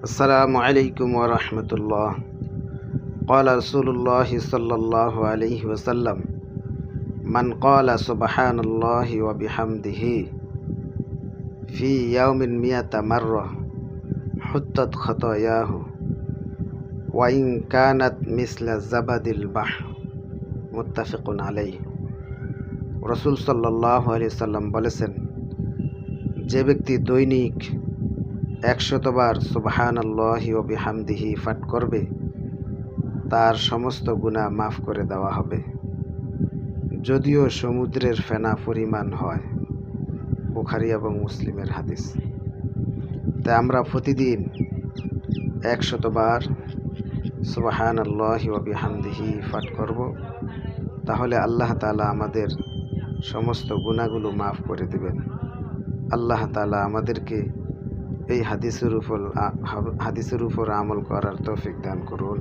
السلام عليكم ورحمة الله. قال رسول الله صلى الله عليه وسلم: من قال سبحان الله وبحمده في يوم 100 مرة حطت خطاياه وإن كانت مثل زبد البحر মুত্তাফিক আলাইহি। রাসূল সাল্লাল্লাহু আলাইহি সাল্লাম বলেছেন, যে ব্যক্তি দৈনিক 100 বার সুবহানাল্লাহি ওয়া বিহামদিহি পাঠ করবে তার সমস্ত গুনাহ মাফ করে দেওয়া হবে, যদিও সমুদ্রের ফেনা পরিমাণ হয়। বুখারী এবং মুসলিমের হাদিস। তাই আমরা প্রতিদিন 100 বার সুবহানাল্লাহি ওয়া বিহামদিহি পাঠ করব, তাহলে আল্লাহ তাআলা আমাদের সমস্ত গুনাহগুলো মাফ করে দেবেন। আল্লাহ তাআলা আমাদেরকে এই হাদিসের উপর আমল করার তৌফিক দান করুন।